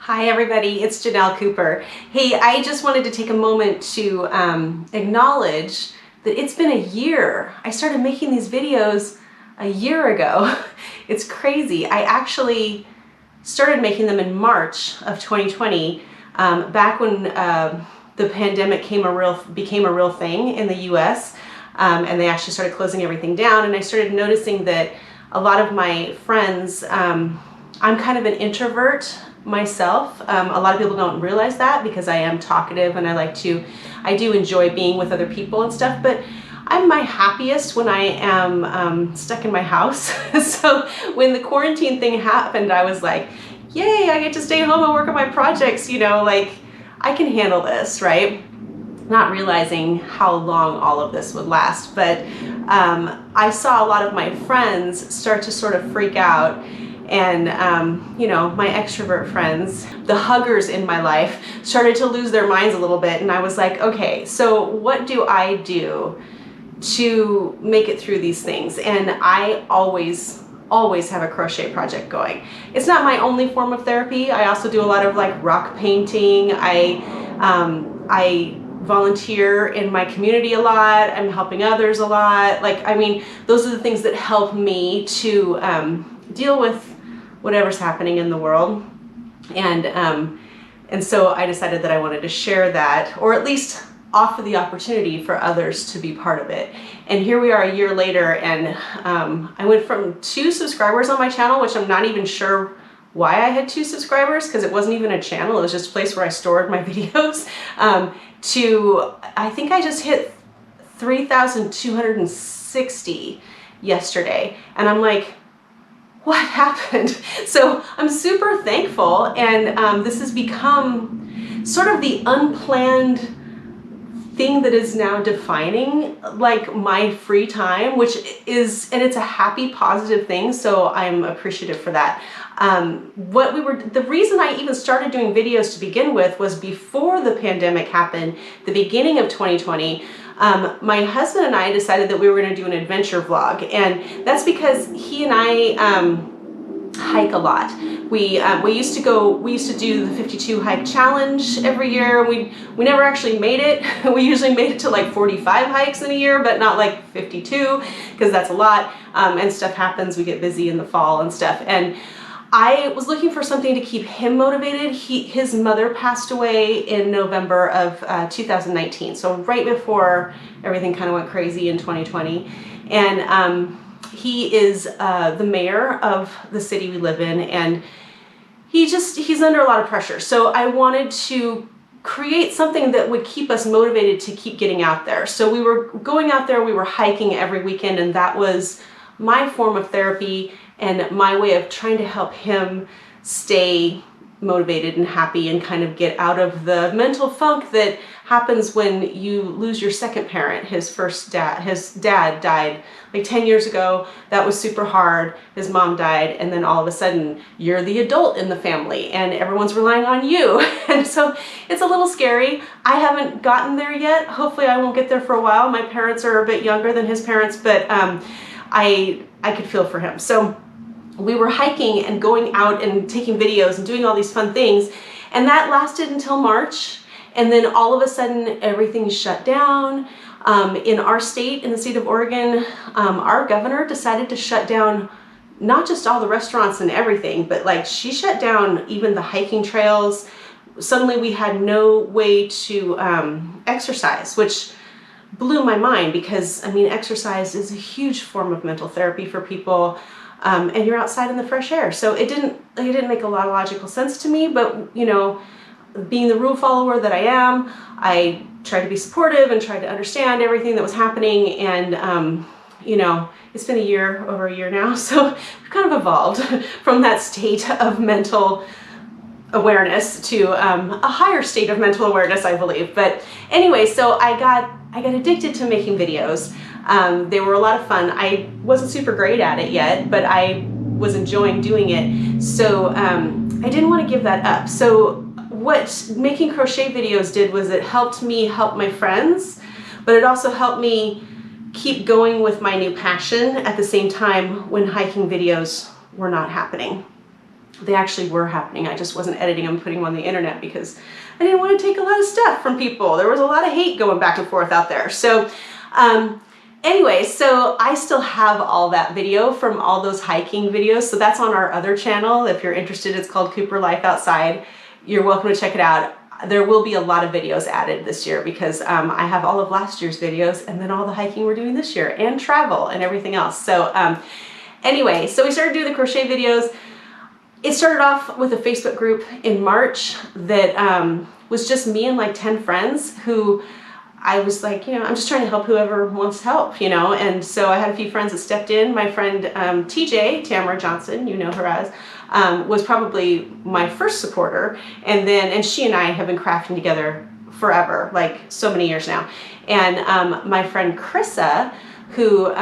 Hi everybody, it's Ginell Cooper. Hey, I just wanted to take a moment to acknowledge that it's been a year. I started making these videos a year ago. It's crazy. I actually started making them in March of 2020, back when the pandemic became a real thing in the US, and they actually started closing everything down, and I started noticing that a lot of my friends, I'm kind of an introvert myself. A lot of people don't realize that because I am talkative and I do enjoy being with other people and stuff, but I'm my happiest when I am stuck in my house. So when the quarantine thing happened, I was like, yay, I get to stay home and work on my projects, you know, like I can handle this, right? Not realizing how long all of this would last, but I saw a lot of my friends start to sort of freak out. And, you know, my extrovert friends, the huggers in my life, started to lose their minds a little bit. And I was like, okay, so what do I do to make it through these things? And I always have a crochet project going. It's not my only form of therapy. I also do a lot of like rock painting. I volunteer in my community a lot. I'm helping others a lot. Like, I mean, those are the things that help me to deal with whatever's happening in the world. And so I decided that I wanted to share that, or at least offer the opportunity for others to be part of it. And here we are a year later, and I went from 2 subscribers on my channel, which I'm not even sure why I had 2 subscribers, because it wasn't even a channel, it was just a place where I stored my videos, to, I think I just hit 3,260 yesterday. And I'm like, what happened? So I'm super thankful, and this has become sort of the unplanned thing that is now defining like my free time, which is, and it's a happy, positive thing, so I'm appreciative for that. The reason I even started doing videos to begin with was before the pandemic happened, the beginning of 2020. My husband and I decided that we were going to do an adventure vlog, and that's because he and I hike a lot. We used to do the 52 hike challenge every year. We never actually made it. We usually made it to like 45 hikes in a year, but not like 52, because that's a lot, and stuff happens. We get busy in the fall and stuff, and I was looking for something to keep him motivated. His mother passed away in November of 2019, so right before everything kind of went crazy in 2020. And he is the mayor of the city we live in, and he's under a lot of pressure. So I wanted to create something that would keep us motivated to keep getting out there. So we were going out there, we were hiking every weekend, and that was my form of therapy and my way of trying to help him stay motivated and happy and kind of get out of the mental funk that happens when you lose your second parent. His dad died like 10 years ago. That was super hard. His mom died, and then all of a sudden you're the adult in the family and everyone's relying on you. And so it's a little scary. I haven't gotten there yet. Hopefully I won't get there for a while. My parents are a bit younger than his parents, but I could feel for him. So we were hiking and going out and taking videos and doing all these fun things, and that lasted until March, and then all of a sudden everything shut down. In our state, in the state of Oregon, our governor decided to shut down not just all the restaurants and everything, but like she shut down even the hiking trails. Suddenly we had no way to exercise, which blew my mind, because I mean, exercise is a huge form of mental therapy for people. And you're outside in the fresh air. So it didn't make a lot of logical sense to me, but you know, being the rule follower that I am, I tried to be supportive and tried to understand everything that was happening. And you know, it's been over a year now, so we've kind of evolved from that state of mental awareness to a higher state of mental awareness, I believe. But anyway, so I got addicted to making videos. They were a lot of fun. I wasn't super great at it yet, but I was enjoying doing it. So I didn't want to give that up. So what making crochet videos did was it helped me help my friends, but it also helped me keep going with my new passion at the same time when hiking videos were not happening. They actually were happening. I just wasn't editing them, putting them on the internet because I didn't want to take a lot of stuff from people. There was a lot of hate going back and forth out there. So anyway, so I still have all that video from all those hiking videos. So that's on our other channel. If you're interested, it's called Cooper Life Outside. You're welcome to check it out. There will be a lot of videos added this year because I have all of last year's videos and then all the hiking we're doing this year and travel and everything else. So anyway, so we started doing the crochet videos. It started off with a Facebook group in March that was just me and like 10 friends who I was like, you know, I'm just trying to help whoever wants help, you know. And so I had a few friends that stepped in. My friend TJ, Tamara Johnson, you know her as, was probably my first supporter. And she and I have been crafting together forever, like so many years now. And my friend Krissa, who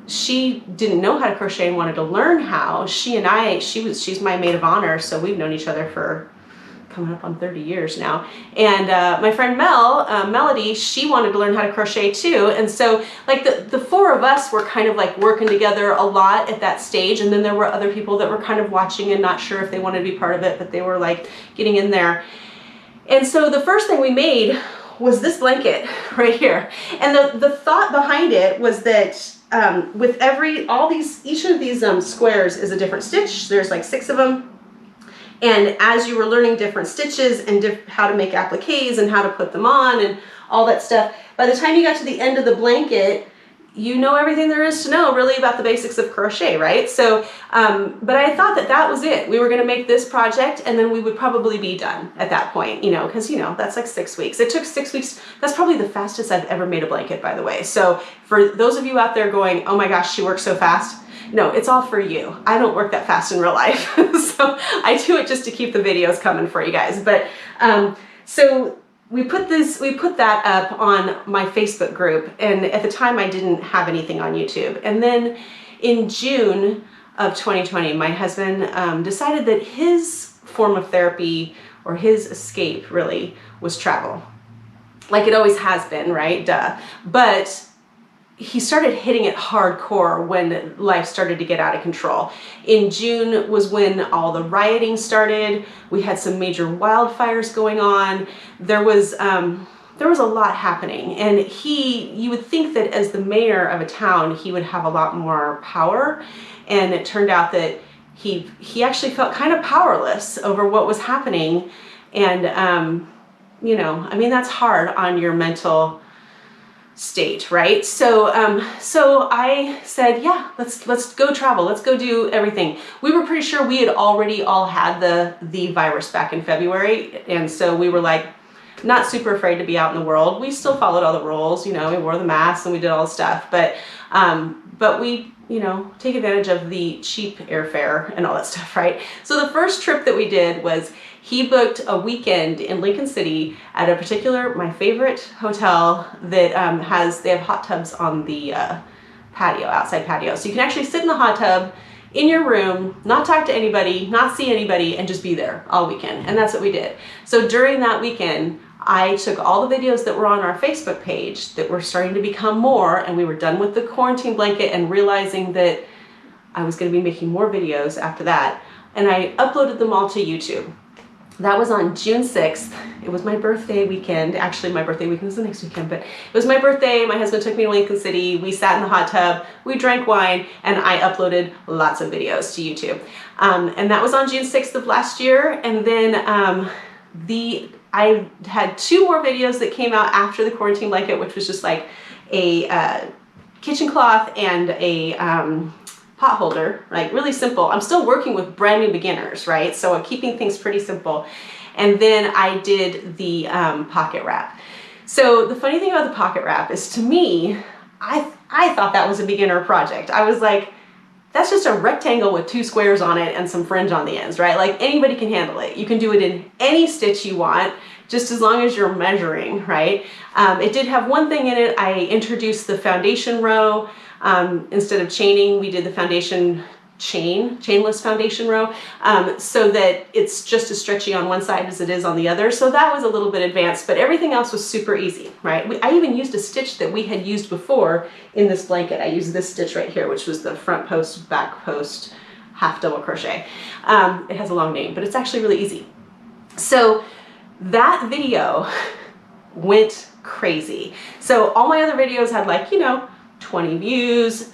she didn't know how to crochet and wanted to learn how, she's my maid of honor, so we've known each other for coming up on 30 years now. And my friend Melody, she wanted to learn how to crochet too. And so like the four of us were kind of like working together a lot at that stage. And then there were other people that were kind of watching and not sure if they wanted to be part of it, but they were like getting in there. And so the first thing we made was this blanket right here. And the thought behind it was that with each of these squares is a different stitch. There's like 6 of them. And as you were learning different stitches and how to make appliques and how to put them on and all that stuff, by the time you got to the end of the blanket, you know everything there is to know really about the basics of crochet, right? So, but I thought that was it. We were gonna make this project and then we would probably be done at that point, you know, because, you know, that's like 6 weeks. It took 6 weeks. That's probably the fastest I've ever made a blanket, by the way. So for those of you out there going, oh my gosh, she works so fast. No, it's all for you. I don't work that fast in real life. So I do it just to keep the videos coming for you guys. But so we put that up on my Facebook group, and at the time I didn't have anything on YouTube. And then in June of 2020, my husband decided that his form of therapy or his escape really was travel. Like it always has been, right? Duh. But he started hitting it hardcore when life started to get out of control. In June was when all the rioting started. We had some major wildfires going on. There was a lot happening, and you would think that as the mayor of a town, he would have a lot more power, and it turned out that he actually felt kind of powerless over what was happening. And you know, I mean, that's hard on your mental state, right? So so I said, yeah, let's go travel. Let's go do everything. We were pretty sure we had already all had the virus back in February, and so we were like not super afraid to be out in the world. We still followed all the rules, you know, we wore the masks and we did all the stuff, but we, you know, take advantage of the cheap airfare and all that stuff, right? So the first trip that we did was he booked a weekend in Lincoln City at a particular, my favorite hotel that they have hot tubs on the patio, outside patio. So you can actually sit in the hot tub in your room, not talk to anybody, not see anybody, and just be there all weekend. And that's what we did. So during that weekend, I took all the videos that were on our Facebook page that were starting to become more, and we were done with the quarantine blanket and realizing that I was going to be making more videos after that. And I uploaded them all to YouTube. That was on June 6th. It was my birthday weekend. Actually, my birthday weekend was the next weekend, but it was my birthday. My husband took me to Lincoln City. We sat in the hot tub, we drank wine, and I uploaded lots of videos to YouTube. And that was on June 6th of last year. And then I had 2 more videos that came out after the quarantine blanket, which was just like a kitchen cloth and a pot holder, like really simple. I'm still working with brand new beginners, right? So I'm keeping things pretty simple. And then I did the pocket wrap. So the funny thing about the pocket wrap is, to me, I thought that was a beginner project. I was like, that's just a rectangle with 2 squares on it and some fringe on the ends, right? Like anybody can handle it. You can do it in any stitch you want, just as long as you're measuring, right? It did have one thing in it. I introduced the foundation row. Instead of chaining, we did the foundation chainless foundation row, so that it's just as stretchy on one side as it is on the other. So that was a little bit advanced, but everything else was super easy, right? I even used a stitch that we had used before in this blanket. I used this stitch right here, which was the front post, back post half double crochet. It has a long name, but it's actually really easy. So that video went crazy. So all my other videos had like, 20 views,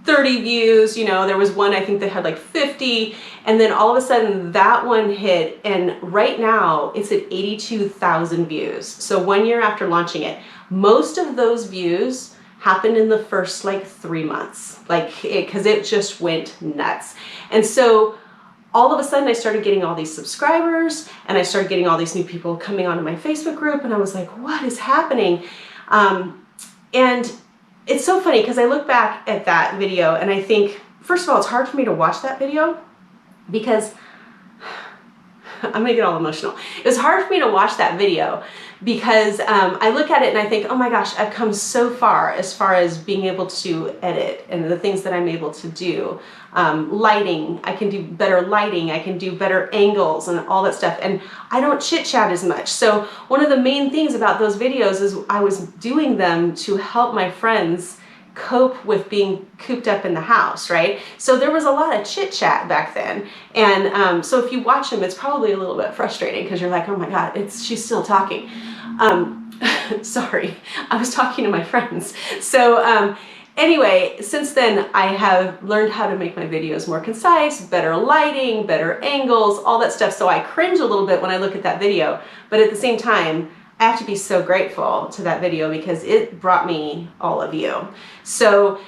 30 views, there was one I think that had like 50, and then all of a sudden that one hit, and right now it's at 82,000 views. So 1 year after launching it, most of those views happened in the first like 3 months, because it just went nuts. And so all of a sudden I started getting all these subscribers, and I started getting all these new people coming onto my Facebook group, and I was like, what is happening? And it's so funny because I look back at that video and I think, first of all, it's hard for me to watch that video because I'm gonna get all emotional. It was hard for me to watch that video because I look at it and I think, oh my gosh, I've come so far as being able to edit and the things that I'm able to do. Lighting, I can do better lighting, I can do better angles and all that stuff. And I don't chit chat as much. So one of the main things about those videos is I was doing them to help my friends cope with being cooped up in the house, right? So there was a lot of chit chat back then. And so if you watch them, it's probably a little bit frustrating because you're like, oh my God, she's still talking. Sorry, I was talking to my friends. So anyway, since then I have learned how to make my videos more concise, better lighting, better angles, all that stuff. So I cringe a little bit when I look at that video, but at the same time, I have to be so grateful to that video because it brought me all of you. So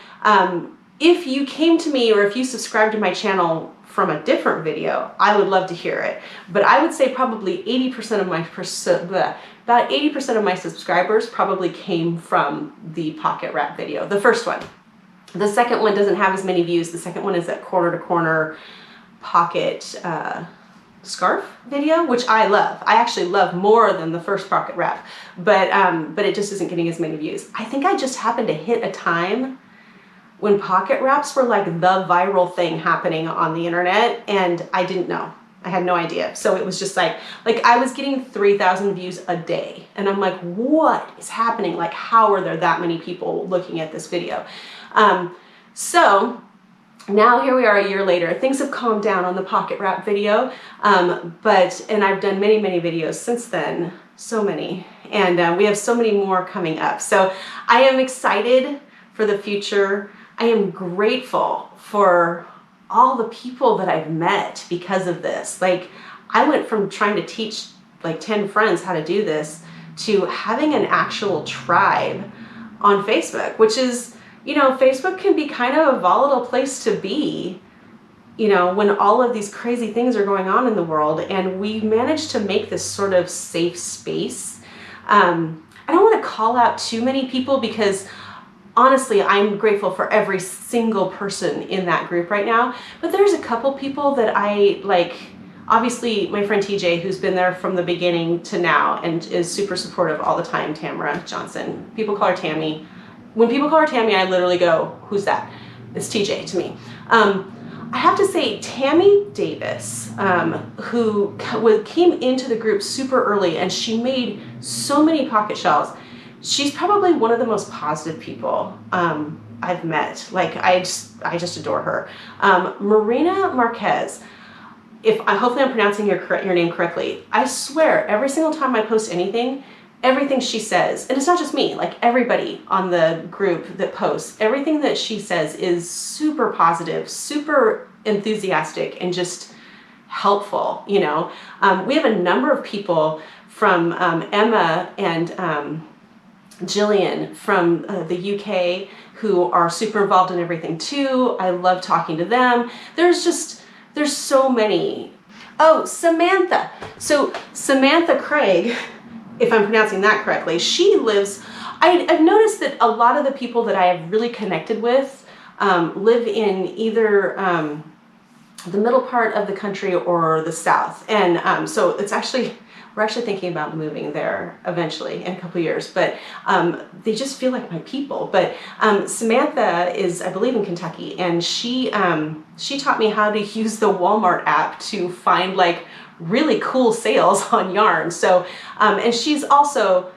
if you came to me or if you subscribed to my channel from a different video, I would love to hear it. But I would say probably 80% of my about 80% of my subscribers probably came from the pocket wrap video, the first one. The second one doesn't have as many views. The second one is that corner to corner pocket scarf video, which I love. I actually love more than the first pocket wrap, but it just isn't getting as many views. I think I just happened to hit a time when pocket wraps were like the viral thing happening on the internet, and I didn't know. I had no idea. So it was just like I was getting 3,000 views a day, and I'm like, what is happening? Like, how are there that many people looking at this video? So now here we are a year later. Things have calmed down on the pocket wrap video, and I've done many, many videos since then, so many, and we have so many more coming up. So I am excited for the future. I am grateful for all the people that I've met because of this. Like, I went from trying to teach like 10 friends how to do this to having an actual tribe on Facebook, which is, Facebook can be kind of a volatile place to be, when all of these crazy things are going on in the world, and we managed to make this sort of safe space. I don't want to call out too many people because honestly, I'm grateful for every single person in that group right now, but there's a couple people that I like. Obviously, my friend TJ, who's been there from the beginning to now and is super supportive all the time, Tamara Johnson. People call her Tammy. When people call her Tammy, I literally go, who's that? It's TJ to me. I have to say, Tammy Davis, who came into the group super early, and she made so many pocket shells. She's probably one of the most positive people I've met. Like, I just adore her. Marina Marquez, hopefully I'm pronouncing your name correctly. I swear, every single time I post anything, everything she says, and it's not just me, like everybody on the group that posts, everything that she says is super positive, super enthusiastic, and just helpful, We have a number of people from Emma and Jillian from the UK who are super involved in everything too. I love talking to them. There's so many. Oh, Samantha. So Samantha Craig, if I'm pronouncing that correctly, she lives, I've noticed that a lot of the people that I have really connected with live in either the middle part of the country or the south. And so we're actually thinking about moving there eventually in a couple years, but they just feel like my people. But Samantha is, I believe, in Kentucky, and she taught me how to use the Walmart app to find like really cool sales on yarn. So, and she's also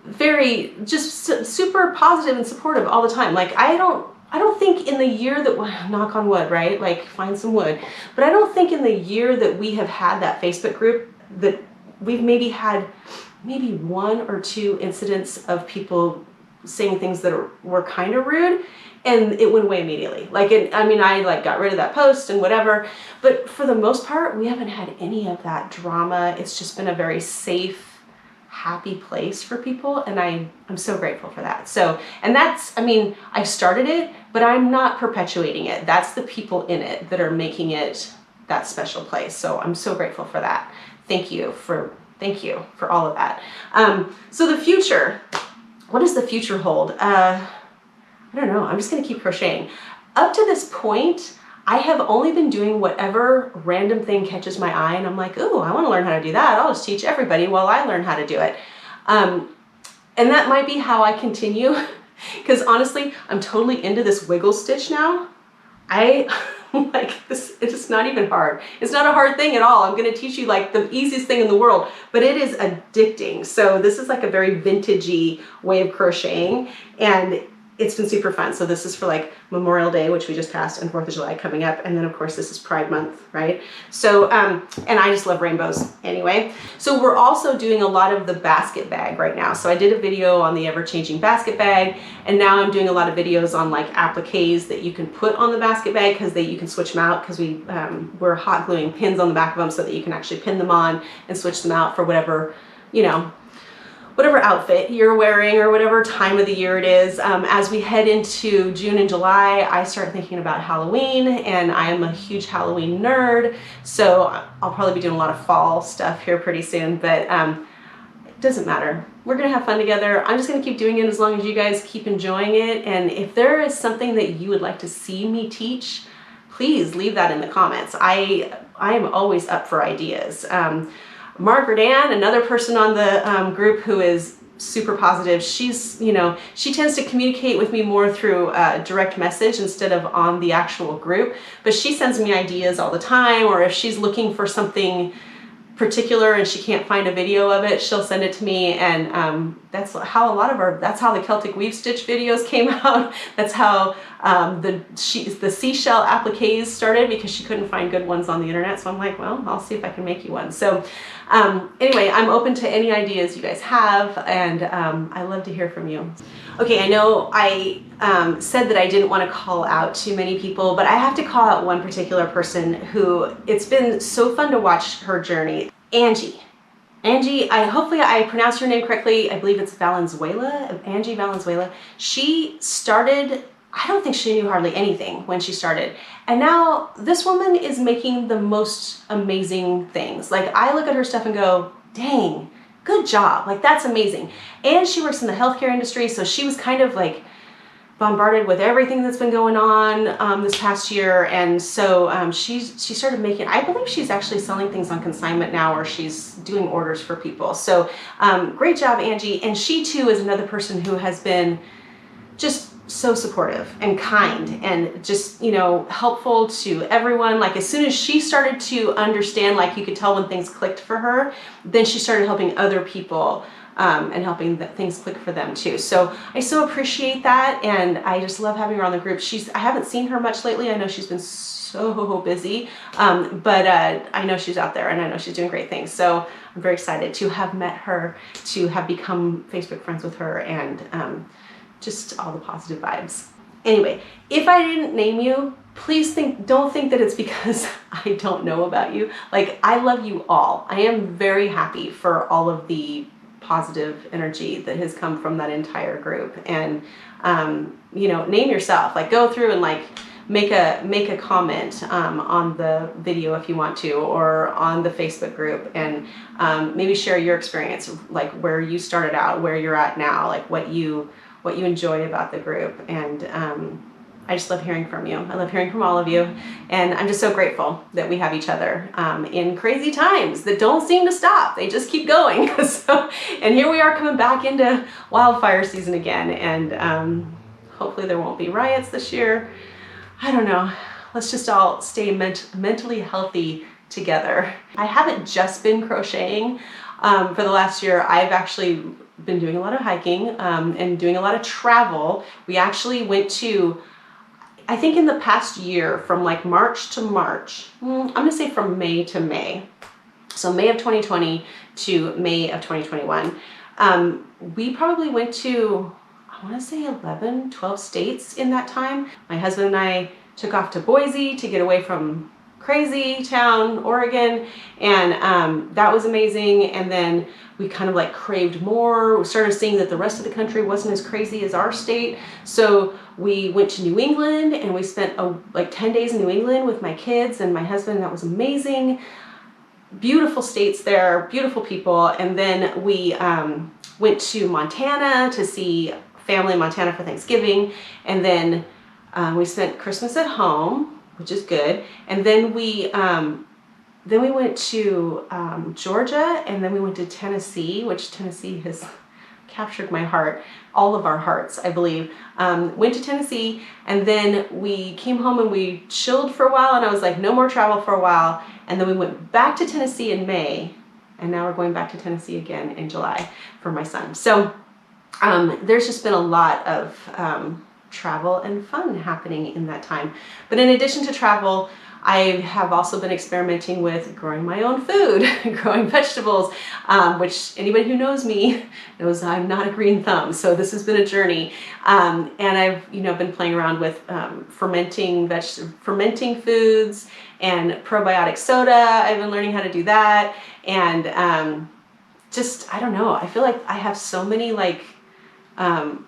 very just super positive and supportive all the time. Like, I I don't think in the year that, knock on wood, right? Like find some wood. But I don't think in the year that we have had that Facebook group that we've maybe had maybe 1 or 2 incidents of people saying things that were kind of rude, and it went away immediately. Like, I mean, I like got rid of that post and whatever, but for the most part, we haven't had any of that drama. It's just been a very safe, happy place for people, and I'm so grateful for that. So, and that's, I mean, I started it, but I'm not perpetuating it. That's the people in it that are making it that special place. So I'm so grateful for that. Thank you for all of that. So the future, what does the future hold? I don't know. I'm just going to keep crocheting. Up to this point, I have only been doing whatever random thing catches my eye, and I'm like, ooh, I want to learn how to do that. I'll just teach everybody while I learn how to do it. And that might be how I continue, because honestly, I'm totally into this wiggle stitch now. I like this, it's just not even hard. It's not a hard thing at all. I'm going to teach you like the easiest thing in the world, but it is addicting. So this is like a very vintagey way of crocheting, and it's been super fun. So this is for like Memorial Day, which we just passed, and 4th of July coming up. And then of course this is Pride Month, right? So, and I just love rainbows anyway. So we're also doing a lot of the basket bag right now. So I did a video on the ever-changing basket bag, and now I'm doing a lot of videos on like appliques that you can put on the basket bag, because you can switch them out, because we're hot gluing pins on the back of them so that you can actually pin them on and switch them out for whatever, you know, whatever outfit you're wearing or whatever time of the year it is. As we head into June and July, I start thinking about Halloween, and I am a huge Halloween nerd. So I'll probably be doing a lot of fall stuff here pretty soon, but it doesn't matter. We're gonna have fun together. I'm just gonna keep doing it as long as you guys keep enjoying it. And if there is something that you would like to see me teach, please leave that in the comments. I am always up for ideas. Margaret Ann, another person on the group who is super positive, she's, you know, she tends to communicate with me more through direct message instead of on the actual group, but she sends me ideas all the time, or if she's looking for something particular and she can't find a video of it, she'll send it to me. And that's how that's how the Celtic weave stitch videos came out. That's how the seashell appliques started, because she couldn't find good ones on the internet. So I'm like, well, I'll see if I can make you one. So anyway, I'm open to any ideas you guys have, and I love to hear from you. Okay, I know I said that I didn't want to call out too many people, but I have to call out one particular person who, it's been so fun to watch her journey. Angie, hopefully I pronounced her name correctly. I believe it's Valenzuela, Angie Valenzuela. She started, I don't think she knew hardly anything when she started. And now this woman is making the most amazing things. Like, I look at her stuff and go, dang, good job. Like, that's amazing. And she works in the healthcare industry, so she was kind of like bombarded with everything that's been going on this past year. And so she started making, I believe she's actually selling things on consignment now, or she's doing orders for people. So great job, Angie. And she too is another person who has been just so supportive and kind and just, you know, helpful to everyone. Like, as soon as she started to understand, like, you could tell when things clicked for her, then she started helping other people and helping things click for them too. So I so appreciate that, and I just love having her on the group. I haven't seen her much lately. I know she's been so busy, but I know she's out there, and I know she's doing great things. So I'm very excited to have met her, to have become Facebook friends with her, and just all the positive vibes. Anyway, if I didn't name you, please don't think that it's because I don't know about you. Like, I love you all. I am very happy for all of the positive energy that has come from that entire group. And you know, name yourself. Like, go through and like make a comment on the video if you want to, or on the Facebook group, and maybe share your experience, like where you started out, where you're at now, like what you enjoy about the group. And I just love hearing from you. I love hearing from all of you, and I'm just so grateful that we have each other in crazy times that don't seem to stop. They just keep going. So, and here we are coming back into wildfire season again, and hopefully there won't be riots this year. I don't know. Let's just all stay mentally healthy together. I haven't just been crocheting for the last year. I've actually been doing a lot of hiking and doing a lot of travel. We actually went to I think in the past year, from like March to March, I'm gonna say from May to May, so May of 2020 to May of 2021, we probably went to, I want to say 11, 12 states in that time. My husband and I took off to Boise to get away from crazy town, Oregon, and that was amazing. And then we kind of like craved more. We started seeing that the rest of the country wasn't as crazy as our state. So we went to New England and we spent like 10 days in New England with my kids and my husband. That was amazing. Beautiful states there, beautiful people. And then we went to Montana to see family in Montana for Thanksgiving. And then we spent Christmas at home, which is good. And then we went to Georgia, and then we went to Tennessee, which Tennessee has captured my heart, all of our hearts, I believe. Went to Tennessee, and then we came home and we chilled for a while, and I was like, no more travel for a while. And then we went back to Tennessee in May, and now we're going back to Tennessee again in July for my son. So there's just been a lot of travel and fun happening in that time. But in addition to travel, I have also been experimenting with growing my own food, growing vegetables, which anybody who knows me knows I'm not a green thumb. So this has been a journey. And I've been playing around with fermenting foods and probiotic soda. I've been learning how to do that. And I don't know, I feel like I have so many like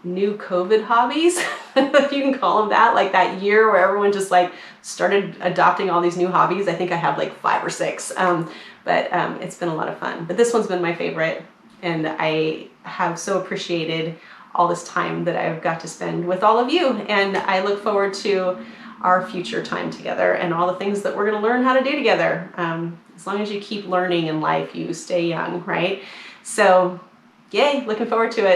new COVID hobbies, if you can call them that, like that year where everyone just like started adopting all these new hobbies. I think I have like 5 or 6, but it's been a lot of fun. But this one's been my favorite, and I have so appreciated all this time that I've got to spend with all of you, and I look forward to our future time together and all the things that we're going to learn how to do together. As long as you keep learning in life, you stay young, right? So yay, looking forward to it.